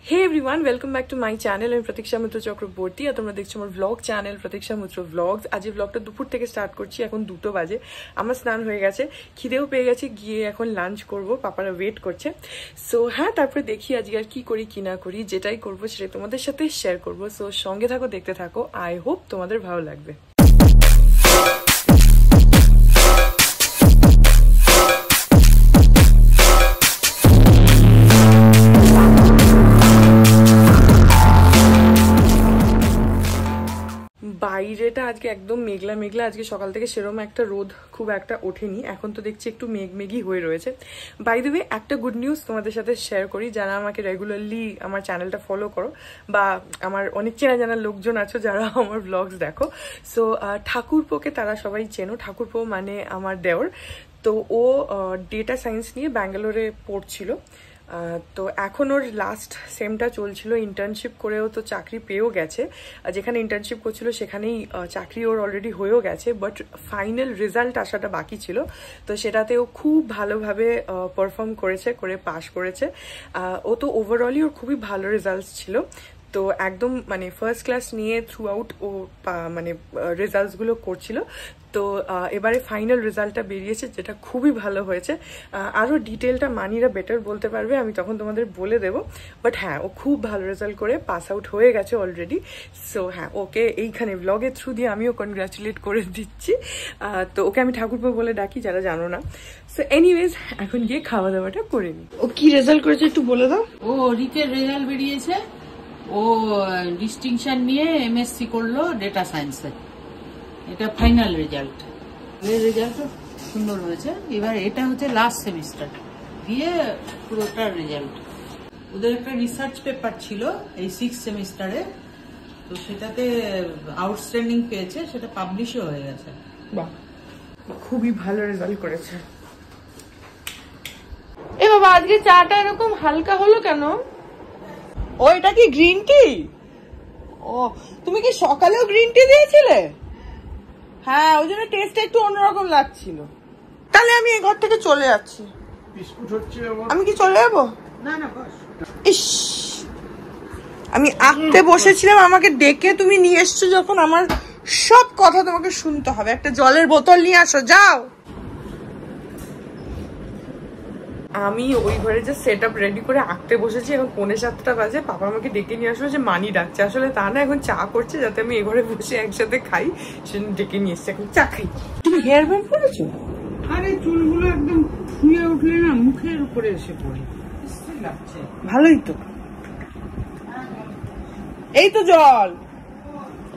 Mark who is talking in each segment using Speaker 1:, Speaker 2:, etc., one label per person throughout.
Speaker 1: Hey everyone, welcome back to my channel. I'm Pratiksha Mitra Chakraborty আর তোমরা দেখছো আমার vlog channel Pratiksha Mitra Vlogs। আজ এই vlogটা দুপুর থেকে স্টার্ট করছি। এখন 2টো বাজে। আমার স্নান হয়ে গেছে, খিদেও পেয়ে গেছে, গিয়ে এখন লাঞ্চ করব। পাপারা ওয়েট করছে। সো হ্যাঁ, তারপরে দেখি আজকে আর কি করি কি না করি, যেটাই করব সেটাই তোমাদের সাথে শেয়ার করব। সো সঙ্গে থাকো, দেখতে থাকো। আই হোপ তোমাদের ভালো লাগবে। বাইরেটা আজকে একদম মেঘলা মেঘলা। আজকে সকাল থেকে সেরকম একটা রোদ খুব একটা ওঠেনি। এখন তো দেখছি একটু মেঘমেঘই হয়ে রয়েছে। বাই দ্য ওয়ে, একটা গুড নিউজ তোমাদের সাথে শেয়ার করি। যারা আমাকে রেগুলারলি আমার চ্যানেলটা ফলো করো বা আমার অনেক চেনা জানা লোকজন আছো যারা আমার ব্লগস দেখো, সো ঠাকুরপোকে তারা সবাই চেনো। ঠাকুরপো মানে আমার দেওর। তো ও ডেটা সায়েন্স নিয়ে ব্যাঙ্গালোরে পড়ছিল। তো এখন ওর লাস্ট সেমটা চলছিল। ইন্টার্নশিপ করেও তো চাকরি পেয়েও গেছে। যেখানে ইন্টার্নশিপ করছিল সেখানেই চাকরি ওর অলরেডি হয়েও গেছে, বাট ফাইনাল রেজাল্ট আসাটা বাকি ছিল। তো সেটাতে ও খুব ভালোভাবে পারফর্ম করে পাস করেছে। ও তো ওভারঅলই ওর খুবই ভালো রেজাল্ট ছিল। তো একদম মানে ফার্স্ট ক্লাস নিয়ে থ্রু আউট ও মানে রেজাল্টসগুলো করছিল। তো এবারে ফাইনাল রেজাল্টটা বেরিয়েছে, যেটা খুবই ভালো হয়েছে। আরও ডিটেলটা মানিরা বেটার বলতে পারবে, আমি তখন তোমাদের বলে দেবো। বাট হ্যাঁ, ও খুব ভালো রেজাল্ট করে পাস আউট হয়ে গেছে অলরেডি। সো হ্যাঁ, ওকে এইখানে ব্লগের থ্রু দিয়ে আমিও কনগ্রাচুলেট করে দিচ্ছি। তো ওকে আমি ঠাকুরপো বলে ডাকি, যারা জানো না। সো এনিওয়েজ, এখন গিয়ে খাওয়া দাওয়াটা করে নিই। ও কি রেজাল্ট করেছে একটু বলে দাও।
Speaker 2: ও রিটের রেজাল্ট বেরিয়েছে। ও ডিস্টিংশন নিয়ে এমএসসি করলো ডেটা সায়েন্সে। এটা ফাইনাল রেজাল্ট। রেজাল্টও সুন্দর হয়েছে। এবার এটা হচ্ছে লাস্ট সেমিস্টার দিয়ে পুরোটা রেজাল্ট। ওদের একটা রিসার্চ পেপার ছিল এই 6th সেমিস্টারে, তো সেটাতে আউটস্ট্যান্ডিং পেয়েছে, সেটা পাবলিশও হয়ে গেছে।
Speaker 1: বাহ, খুবই ভালো রেজাল্ট করেছে।
Speaker 3: এ বাবা, আজকে চাটা এরকম হালকা হলো কেন? ও, এটা কি গ্রিন টি? ও, তুমি কি সকালেও গ্রিন টি দিয়েছিলে? হ্যাঁ, ওই জন্য টেস্টটা একটু অন্যরকম লাগছিল। তাহলে আমি এই ঘর থেকে চলে যাচ্ছি। আমি কি চলে যাবো?
Speaker 2: না না, বস।
Speaker 3: ইস, আমি আঁকতে বসেছিলাম, আমাকে ডেকে তুমি নিয়ে এসছো যখন, আমার সব কথা তোমাকে শুনতে হবে। একটা জলের বোতল নিয়ে আসো, যাও।
Speaker 1: আমি ওই ঘরে যে সেট আপ রেডি করে আঁকতে বসেছি। এখন 6:45 বাজে। পাপা আমাকে ডেকে নিয়ে আসলো যে মানি ডাকছে। আসলে তা না, এখন চা করছে যাতে আমি এ ঘরে বসে একসাথে খাই, সেজন্য ডেকে নিয়ে এসছে। এখন চা খাই।
Speaker 3: তুমি হেয়ার ব্যান্ড করেছো?
Speaker 2: আরে চুলগুলো একদম ফুয়ে উঠলে না মুখের উপরে এসে পড়ে, লাগছে।
Speaker 3: ভালোই তো। এই তো জল,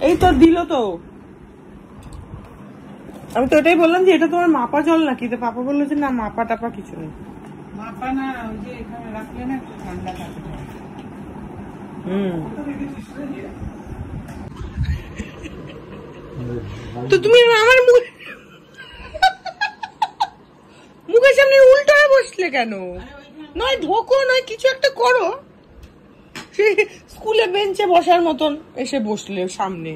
Speaker 3: এই তো দিল তো। আমি তো এটাই বললাম যে এটা তোমার মাপা জল নাকি। তো পাপা বললো যে না, মাপা টাপা কিছু নেই।
Speaker 2: মাপা না, ওই যে এখানে রাখলে না একটু ঠান্ডা থাকে।
Speaker 3: তো তুমি আমার মুখের সামনে উল্টো হয়ে বসলে কেন? নয় ঢোকো, নয় কিছু একটা করো। সে স্কুলে বেঞ্চে বসার মতন এসে বসলে সামনে।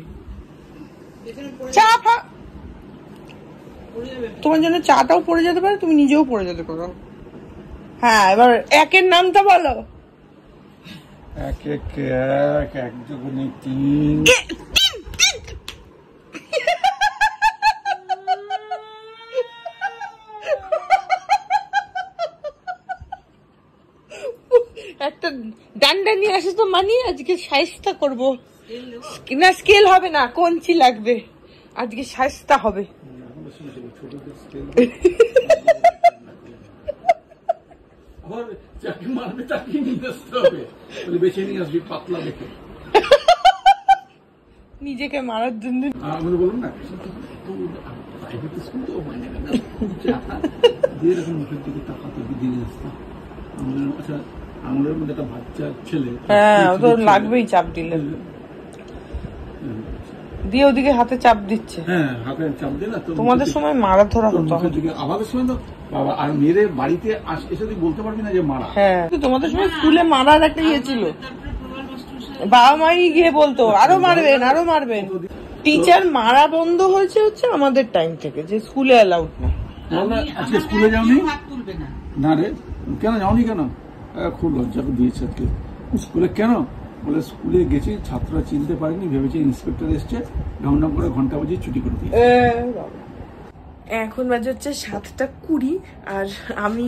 Speaker 3: চা তোমার জন্য চাটাও পড়ে যেতে পারে, তুমি নিজেও পড়ে যেতে পারো। হ্যাঁ, এবার একের নামটা বলো।
Speaker 4: এক এক এক, এক দুগুণে 3।
Speaker 3: একটা ডান্ডা নিয়ে আসে তো মানি, আজকে শায়েস্তা করবো না। স্কেল হবে না, কঞ্চি লাগবে। আজকে শায়েস্তা হবে। নিজেকে মারার জন্য
Speaker 4: বলুন না, মুখের দিকে তাকাতে দিনে আসতাম। আচ্ছা, আঙুলের মধ্যে একটা বাচ্চা ছেলে,
Speaker 3: হ্যাঁ, ও তো লাগবেই চাপ দিলে। দিয়ে ওদিকে হাতে চাপ দিচ্ছে।
Speaker 4: হ্যাঁ, হাতে চাপ দিয়ে না।
Speaker 3: তোমাদের সময় মারা ধরা হতো,
Speaker 4: আমাদের সময় তো বাবা আর মেয়েরে বাড়িতে এসে তুই বলতে পারবি না যে মারা।
Speaker 3: হ্যাঁ, তোমাদের সময় স্কুলে মারার একটা ইয়ে ছিল। বাবা মাই গিয়ে বলতো আরো মারবেন, আরো মারবেন। টিচার মারা বন্ধ হয়েছে হচ্ছে আমাদের টাইম থেকে, যে স্কুলে অ্যালাউড না।
Speaker 4: আজকে স্কুলে যাওনি? না রে, কেন যাওনি? কেন? খুব লজ্জা দিয়েছে আজকে। স্কুলে কেন বলে স্কুলে গেছি, ছাত্ররা চিনতে পারেনি, ভেবেছে ইন্সপেক্টর এসছে, ঢং করে ঘন্টা বাজিয়ে ছুটি করে দিয়েছে।
Speaker 1: এখন বাজে হচ্ছে 7:20 আর আমি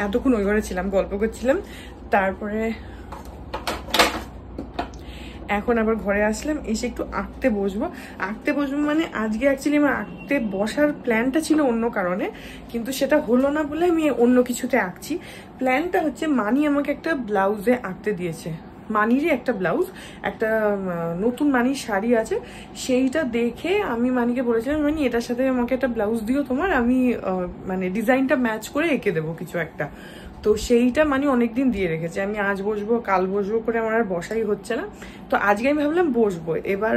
Speaker 1: এতক্ষণ ওই ঘরে ছিলাম, গল্প করছিলাম। তারপরে এখন আবার ঘরে আসলাম, এসে একটু আঁকতে বসবো মানে আজকে অ্যাকচুয়ালি আমার আঁকতে বসার প্ল্যানটা ছিল অন্য কারণে, কিন্তু সেটা হলো না বলে আমি অন্য কিছুতে আঁকছি। প্ল্যানটা হচ্ছে মানি আমাকে একটা ব্লাউজে আঁকতে দিয়েছে, মানিরই একটা ব্লাউজ, একটা নতুন মানির শাড়ি আছে, সেইটা দেখে আমি মানিকে বলেছিলাম মানি এটার সাথে আমাকে একটা ব্লাউজ দিও তোমার, আমি মানে ডিজাইনটা ম্যাচ করে এঁকে দেবো কিছু একটা। তো সেইটা মানে অনেকদিন দিয়ে রেখেছে, আমি আজ বসবো কাল বসবো করে আমার আর বসাই হচ্ছে না। তো আজকে আমি ভাবলাম বসবো, এবার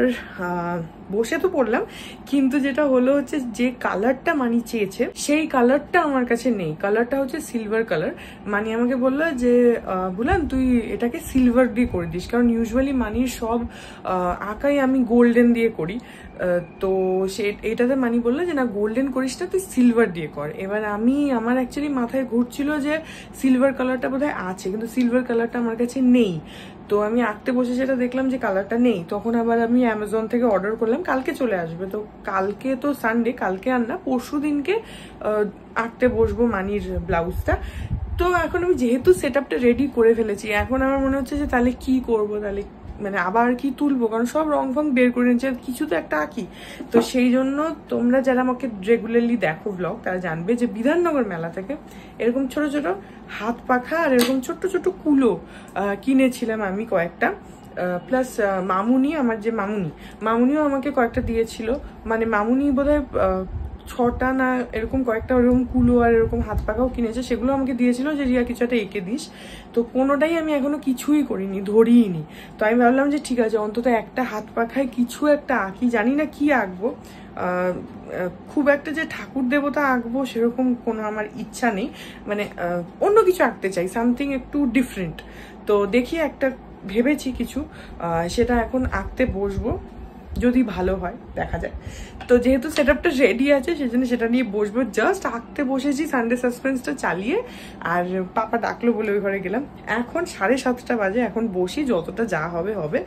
Speaker 1: বসে তো পড়লাম, কিন্তু যেটা হলো হচ্ছে যে কালারটা মানি চেয়েছে সেই কালারটা আমার কাছে নেই। কালারটা হচ্ছে সিলভার কালার। মানি আমাকে বললো যে বুলান তুই এটাকে সিলভার দিয়ে করে দিস, কারণ ইউজুয়ালি মানির সব আঁকাই আমি গোল্ডেন দিয়ে করি। তো সে এটাতে মানি বললো যে না গোল্ডেন করিস না, তুই সিলভার দিয়ে কর। এবার আমার অ্যাকচুয়ালি মাথায় ঘুরছিল যে সিলভার কালারটা বোধহয় আছে, কিন্তু সিলভার কালারটা আমার কাছে নেই। তো আমি আঁকতে বসে যেটা দেখলাম যে কালারটা নেই, তখন আবার আমি অ্যামাজন থেকে অর্ডার করলাম, কালকে চলে আসবে। তো কালকে তো সানডে, কালকে আর না পরশু দিনকে আঁকতে বসবো মানির ব্লাউজটা। তো এখন আমি যেহেতু সেট আপটা রেডি করে ফেলেছি, এখন আমার মনে হচ্ছে যে তাহলে কি করবো, তাহলে মানে আবার কি তুলবো, কারণ সব রং ফং বের করে নিচ্ছে, কিছু তো একটা আঁকি। তো সেই জন্য তোমরা যারা আমাকে রেগুলারলি দেখো ব্লগ, তারা জানবে যে বিধাননগর মেলা থেকে এরকম ছোট ছোট হাত পাখা আর এরকম ছোট্ট ছোট্ট কুলো কিনেছিলাম আমি কয়েকটা। প্লাস মামুনি, আমার যে মামুনিও আমাকে কয়েকটা দিয়েছিল, মানে মামুনি বোধহয় 6টা না এরকম কয়েকটা ওরকম কুলো আর এরকম হাত পাখাও কিনেছে, সেগুলো আমাকে দিয়েছিল যে রিয়া কিছু একটা এঁকে দিস। তো কোনোটাই আমি এখনো কিছুই করিনি, ধরিনি। তো আমি ভাবলাম যে ঠিক আছে অন্তত একটা হাত পাখায় কিছু একটা আঁকি, জানি না কি আঁকবো। খুব একটা যে ঠাকুর দেবতা আঁকবো সেরকম কোনো আমার ইচ্ছা নেই, মানে অন্য কিছু আঁকতে চাই, সামথিং একটু ডিফারেন্ট। তো দেখি একটা ভেবেছি কিছু, সেটা এখন আঁকতে বসবো, যদি ভালো হয় দেখা যায়। তো যেহেতু সেট আপটা রেডি আছে সেজন্য সেটা নিয়ে বসবো, জাস্ট আঁকতে বসেছি সানডে সাসপেন্সটা চালিয়ে। আর পাপা ডাকলো বলে ওই ঘরে গেলাম। এখন 7:30 বাজে, এখন বসি, যতটা যা হবে হবে।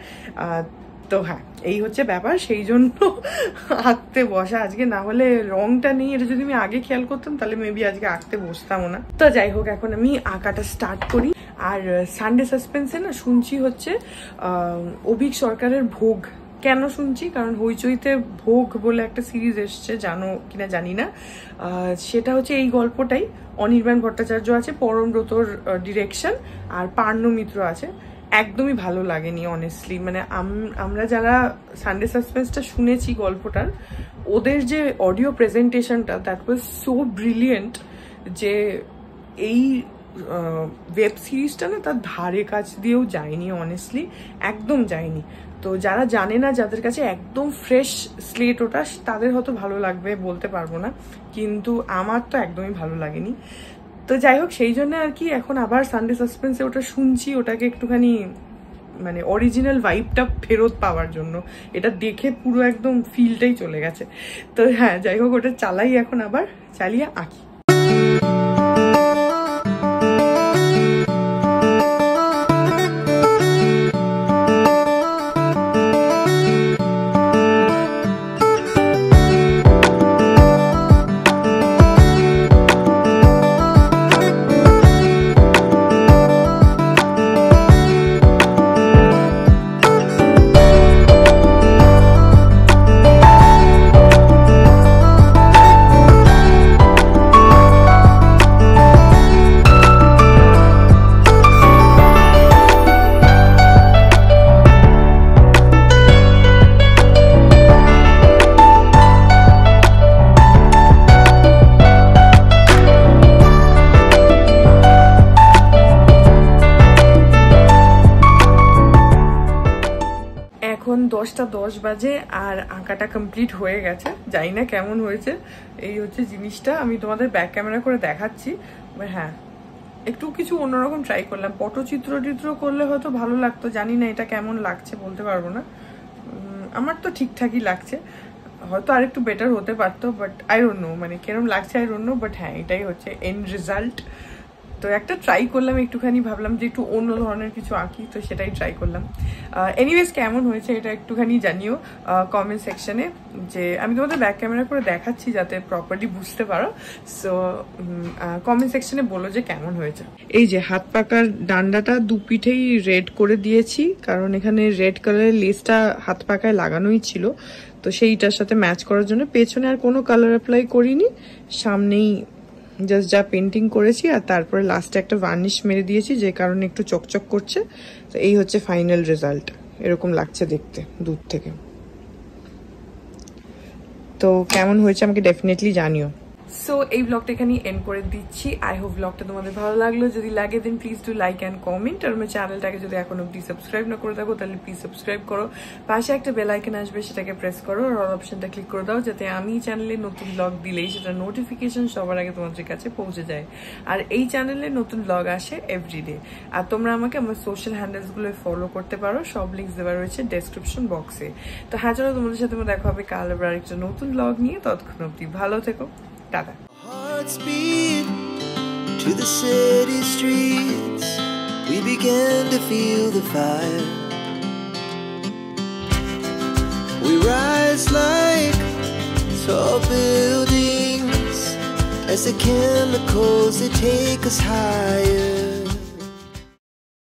Speaker 1: তো হ্যাঁ, এই হচ্ছে ব্যাপার, সেই জন্য আঁকতে বসা আজকে। না হলে রংটা নেই, এটা যদি আমি আগে খেয়াল করতাম তাহলে মেবি আজকে আঁকতে বসতামও না। তো যাই হোক, এখন আমি আঁকাটা স্টার্ট করি। আর সানডে সাসপেন্সে না শুনছি হচ্ছে অভিক সরকারের ভোগ। কেন শুনছি, কারণ হইচইতে ভোগ বলে একটা সিরিজ এসছে, জানো কিনা জানি না। সেটা হচ্ছে এই গল্পটাই, অনির্বাণ ভট্টাচার্য আছে, পরমব্রতর ডিরেকশন, আর পার্ণ মিত্র আছে। একদমই ভালো লাগেনি অনেস্টলি, মানে আমরা যারা সানডে সাসপেন্সটা শুনেছি গল্পটার, ওদের যে অডিও প্রেজেন্টেশনটা দ্যাট ওয়াজ সো ব্রিলিয়েন্ট, যে এই ওয়েব সিরিজটা না তার ধারে কাছ দিয়েও যায়নি, অনেস্টলি একদম যায়নি। তো যারা জানে না, যাদের কাছে একদম ফ্রেশ স্লেট ওটা, তাদের হয়তো ভালো লাগবে, বলতে পারবো না, কিন্তু আমার তো একদমই ভালো লাগেনি। তো যাই হোক, সেই জন্য আর কি এখন আবার সানডে সাসপেন্সে ওটা শুনছি, ওটাকে একটুখানি মানে অরিজিনাল ভাইবটা ফেরত পাওয়ার জন্য। এটা দেখে পুরো একদম ফিলটাই চলে গেছে। তো হ্যাঁ, যাই হোক, ওটা চালাই এখন, আবার চালিয়ে আঁকি। এখন 10:10 বাজে আর আঁকাটা কমপ্লিট হয়ে গেছে। জানি না কেমন হয়েছে, এই হচ্ছে জিনিসটা। আমি তোমাদের ব্যাক ক্যামেরা করে দেখাচ্ছি। হ্যাঁ, একটু কিছু অন্যরকম ট্রাই করলাম, পটচিত্র করলে হয়তো ভালো লাগতো, জানি না এটা কেমন লাগছে বলতে পারবো না। আমার তো ঠিকঠাকই লাগছে, হয়তো আর একটু বেটার হতে পারতো, বাট আই ডোন্ট নো মানে কিরম লাগছে আই ডোন্ট নো। বাট হ্যাঁ, এটাই হচ্ছে এন্ড রেজাল্ট। তো একটা ট্রাই করলাম, একটুখানি ভাবলাম যে একটু অন্য ধরনের কিছু আঁকি, তো সেটাই ট্রাই করলাম। এনিওয়েজ কেমন হয়েছে এটা একটুখানি জানিও কমেন্ট সেকশনে, যে আমি তোমাদের ব্যাক ক্যামেরা করে দেখাচ্ছি যাতে প্রপারলি বুঝতে পারো। সো কমেন্ট সেকশনে বলো যে কেমন হয়েছে। এই যে হাত পাকার ডান্ডাটা দুপিঠেই রেড করে দিয়েছি, কারণ এখানে রেড কালারের লেসটা হাত পাকায় লাগানোই ছিল, তো সেইটার সাথে ম্যাচ করার জন্য পেছনে আর কোনো কালার অ্যাপ্লাই করিনি, সামনেই জাস্ট যা পেন্টিং করেছি আর তারপরে লাস্টে একটা ভার্নিশ মেরে দিয়েছি, যে কারণে একটু চকচক করছে। তো এই হচ্ছে ফাইনাল রেজাল্ট, এরকম লাগছে দেখতে দূর থেকে। তো কেমন হয়েছে আমাকে ডেফিনেটলি জানিও। সো এই ব্লগটা এখানে এন্ড করে দিচ্ছি। আই হোপ ব্লগটা তোমাদের ভালো লাগলো। যদি লাগে then please do like and comment. আর আমার চ্যানেলটাকে যদি এখন অব্দি সাবস্ক্রাইব না করে থাকো তাহলে প্লিজ সাবস্ক্রাইব করো। পাশে একটা বেল আইকন আসবে, সেটাকে প্রেস করো আর অল অপশনটা ক্লিক করে দাও, যাতে আমি চ্যানেলে নতুন ব্লগ দিলেই সেটা নোটিফিকেশন সবার আগে তোমাদের কাছে পৌঁছে যায়। আর এই চ্যানেলে নতুন ব্লগ আসে এভরিডে। আর তোমরা আমাকে আমার সোশ্যাল হ্যান্ডেলসগুলো ফলো করতে পারো, সব লিঙ্কস দেওয়া রয়েছে ডেসক্রিপশন বক্সে। তো হ্যাঁ, চলো তোমাদের সাথে দেখা হবে কাল আবার আরেকটা নতুন ব্লগ নিয়ে। ততক্ষণ অব্দি ভালো থেকো, tata.
Speaker 5: Hearts beat to the city streets. We began to feel the fire. We rise like tall buildings as the chemicals they take us higher.